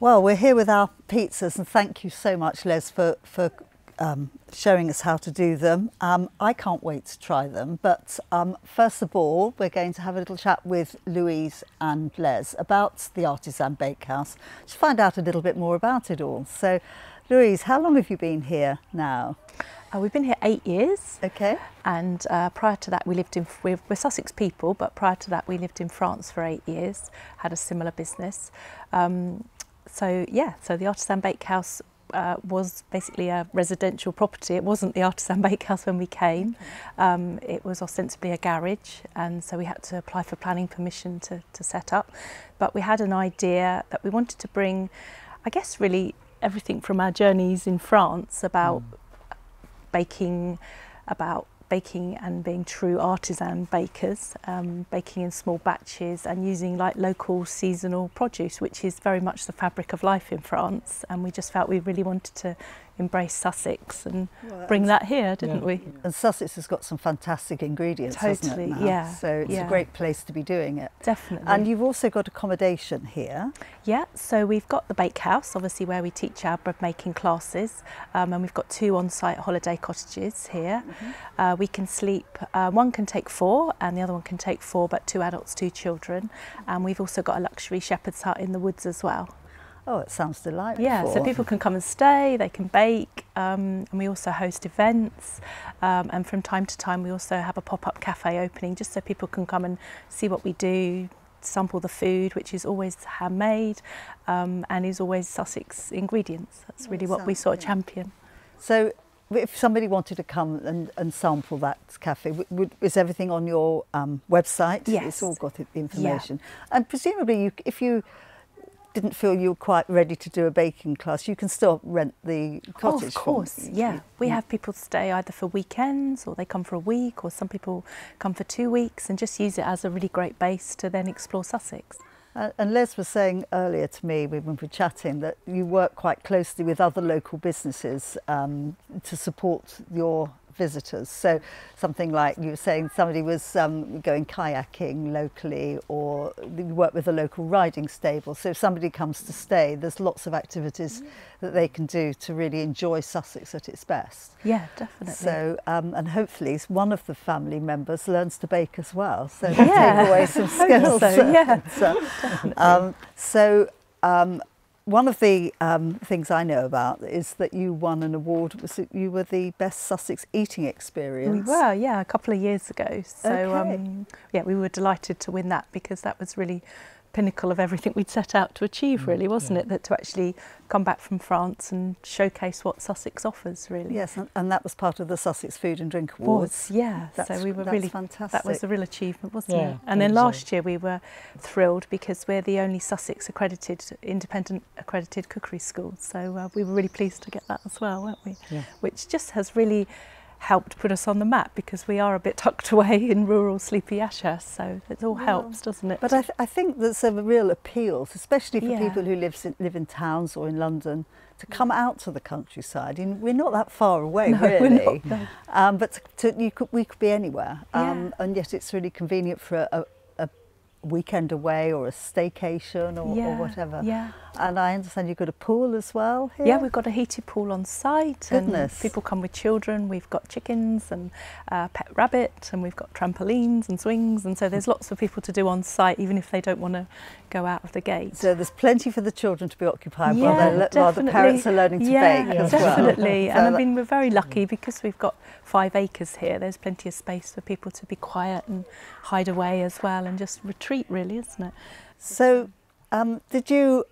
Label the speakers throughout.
Speaker 1: Well, we're here with our pizzas, and thank you so much, Les, for showing us how to do them. I can't wait to try them, but first of all, we're going to have a little chat with Louise and Les about the Artisan Bakehouse to find out a little bit more about it all. So, Louise, how long have you been here now?
Speaker 2: We've been here 8 years.
Speaker 1: Okay.
Speaker 2: And prior to that, we're Sussex people, but prior to that, we lived in France for 8 years, had a similar business. So the Artisan Bakehouse was basically a residential property. It wasn't the Artisan Bakehouse when we came. It was ostensibly a garage, and so we had to apply for planning permission to set up. But we had an idea that we wanted to bring, I guess, really everything from our journeys in France about baking and being true artisan bakers, baking in small batches and using like local seasonal produce, which is very much the fabric of life in France. And we just felt we really wanted to embrace Sussex and bring that here, didn't we?
Speaker 1: And Sussex has got some fantastic ingredients, hasn't it, now?
Speaker 2: Yeah.
Speaker 1: So it's a great place to be doing it.
Speaker 2: Definitely.
Speaker 1: And you've also got accommodation here.
Speaker 2: Yeah, so we've got the bakehouse, obviously, where we teach our bread making classes, and we've got 2 on-site holiday cottages here. We can sleep, one can take 4 and the other one can take 4, but 2 adults, 2 children. And we've also got a luxury shepherd's hut in the woods as well.
Speaker 1: Oh, it sounds delightful.
Speaker 2: Yeah, so people can come and stay, they can bake, and we also host events, and from time to time we also have a pop-up cafe opening just so people can come and see what we do, sample the food, which is always handmade and is always Sussex ingredients. That's really what we sort of champion.
Speaker 1: So if somebody wanted to come and sample that cafe, is everything on your website?
Speaker 2: Yes.
Speaker 1: It's all got the information. Yeah. And presumably if you didn't feel you were quite ready to do a baking class, you can still rent the cottage.
Speaker 2: Oh, of course, yeah. We have people stay either for weekends or they come for a week, or some people come for 2 weeks and just use it as a really great base to then explore Sussex.
Speaker 1: And Les was saying earlier to me when we were chatting that you work quite closely with other local businesses to support your visitors. So something like you were saying somebody was going kayaking locally, or you work with a local riding stable. So if somebody comes to stay, there's lots of activities that they can do to really enjoy Sussex at its best.
Speaker 2: Yeah, definitely.
Speaker 1: So and hopefully one of the family members learns to bake as well, so they take away some skills. One of the things I know about is that you won an award. You were the best Sussex eating experience.
Speaker 2: We were, yeah, a couple of years ago. So yeah, we were delighted to win that, because that was really pinnacle of everything we'd set out to achieve, really, wasn't it? That to actually come back from France and showcase what Sussex offers, really.
Speaker 1: Yes, and that was part of the Sussex Food and Drink Awards.
Speaker 2: Yeah, so we were really
Speaker 1: fantastic.
Speaker 2: That was a real achievement, wasn't it? And then last year we were thrilled because we're the only Sussex accredited, independent accredited cookery school. So we were really pleased to get that as well, weren't we? Yeah. Which just has really helped put us on the map, because we are a bit tucked away in rural Sleepy Ashurst, so it all helps, doesn't it?
Speaker 1: But I think there's a real appeal, especially for people who live in towns or in London, to come out to the countryside. And we're not that far away, really.
Speaker 2: We're not,
Speaker 1: but we could be anywhere, and yet it's really convenient for a weekend away or a staycation or whatever. Yeah. And I understand you've got a pool as well here?
Speaker 2: Yeah, we've got a heated pool on site.
Speaker 1: Goodness.
Speaker 2: And people come with children. We've got chickens and pet rabbit, and we've got trampolines and swings, and so there's lots for people to do on site, even if they don't want to go out of the gate.
Speaker 1: So there's plenty for the children to be occupied while the parents are learning to bake as well.
Speaker 2: Definitely. And I mean, we're very lucky because we've got 5 acres here. There's plenty of space for people to be quiet and hide away as well, and just retreat, really, isn't it?
Speaker 1: So did you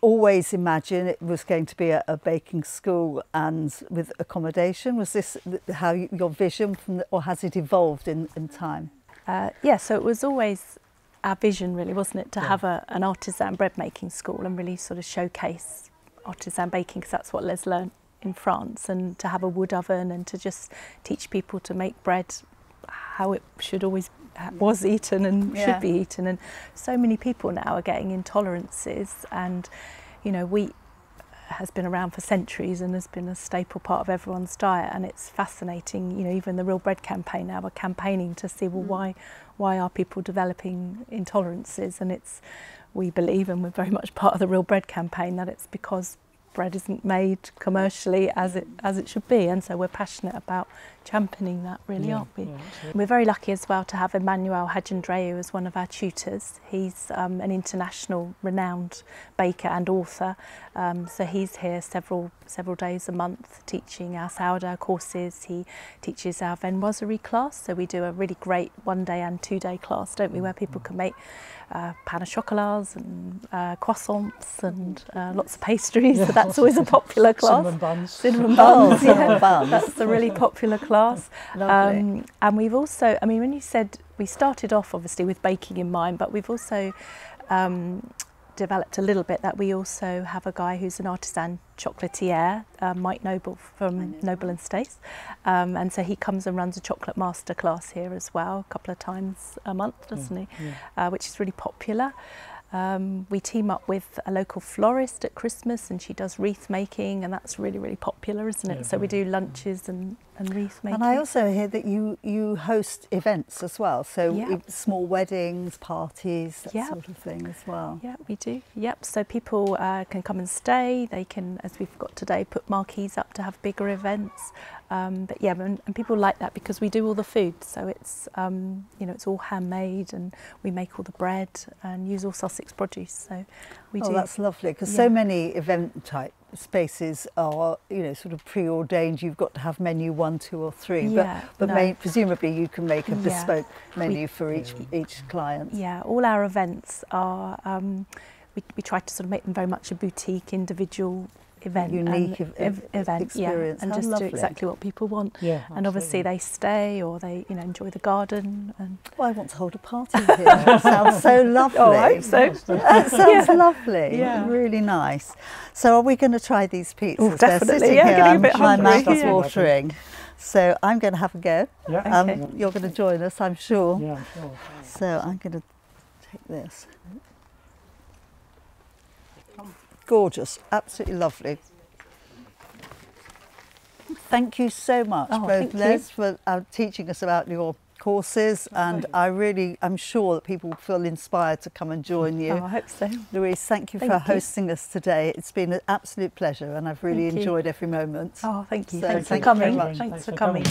Speaker 1: always imagine it was going to be a baking school and with accommodation? Was this how your vision, or has it evolved in time?
Speaker 2: Yeah, so it was always our vision, really, wasn't it, to have an artisan bread making school and really sort of showcase artisan baking, because that's what Les learned in France, and to have a wood oven and to just teach people to make bread how it should always was eaten and should be eaten. And so many people now are getting intolerances, and you know, wheat has been around for centuries and has been a staple part of everyone's diet, and it's fascinating. You know, even the Real Bread campaign now are campaigning to see, well, why are people developing intolerances? And it's we believe, and we're very much part of the Real Bread campaign, that it's because bread isn't made commercially as it should be, and so we're passionate about championing that, really, aren't we? We're very lucky as well to have Emmanuel Hajandreou as one of our tutors. He's an international renowned baker and author, so he's here several days a month teaching our sourdough courses. He teaches our viennoiserie class, so we do a really great 1-day and 2-day class, don't we, where people can make pain au chocolats and croissants and lots of pastries. So that's always a popular class.
Speaker 3: Cinnamon buns.
Speaker 2: Cinnamon buns.
Speaker 1: Cinnamon buns.
Speaker 2: That's a really popular class.
Speaker 1: Lovely.
Speaker 2: And we've also, I mean, when you said we started off obviously with baking in mind, but we've also developed a little bit that we also have a guy who's an artisan chocolatier, Mike Noble from Noble and Stace, and so he comes and runs a chocolate masterclass here as well, a couple of times a month, doesn't he? Which is really popular. We team up with a local florist at Christmas, and she does wreath making, and that's really, really popular, isn't it? So we do lunches and wreath making.
Speaker 1: And I also hear that you host events as well, so small weddings, parties, that sort of thing as well.
Speaker 2: Yeah, we do. Yep. So people can come and stay. They can, as we've got today, put marquees up to have bigger events. But yeah, and people like that because we do all the food. So it's you know, it's all handmade, and we make all the bread and use all Sussex produce. So we do.
Speaker 1: Oh, that's lovely, because so many event type spaces are, you know, sort of preordained. You've got to have menu 1, 2 or 3, but presumably you can make a bespoke menu for each client.
Speaker 2: Yeah, all our events are we try to sort of make them very much a boutique individual event,
Speaker 1: unique
Speaker 2: event
Speaker 1: experience.
Speaker 2: and
Speaker 1: How
Speaker 2: just
Speaker 1: lovely.
Speaker 2: do exactly what people want.
Speaker 3: Yeah,
Speaker 2: and obviously they stay, or they, you know, enjoy the garden. And
Speaker 1: well, I want to hold a party here. It sounds so lovely.
Speaker 2: Oh, I hope so.
Speaker 1: That sounds lovely.
Speaker 2: Yeah.
Speaker 1: Really nice. So are we going to try these pizzas?
Speaker 2: Oh, definitely.
Speaker 1: They're sitting
Speaker 2: Yeah,
Speaker 1: here,
Speaker 2: getting a bit
Speaker 1: my
Speaker 2: hungry.
Speaker 1: mouth is watering. So I'm going to have a go.
Speaker 3: Yeah.
Speaker 1: You're going to join us, I'm sure.
Speaker 3: Yeah, I'm sure.
Speaker 1: So I'm going to take this. Gorgeous, absolutely lovely. Thank you so much, both Les, for teaching us about your courses, and I'm sure that people feel inspired to come and join you.
Speaker 2: Oh, I hope so.
Speaker 1: Louise, thank you for hosting us today. It's been an absolute pleasure, and I've really enjoyed every moment.
Speaker 2: Oh, thank you.
Speaker 1: So
Speaker 2: Thanks for
Speaker 1: thank you
Speaker 2: coming.
Speaker 1: very much.
Speaker 2: Thanks for coming.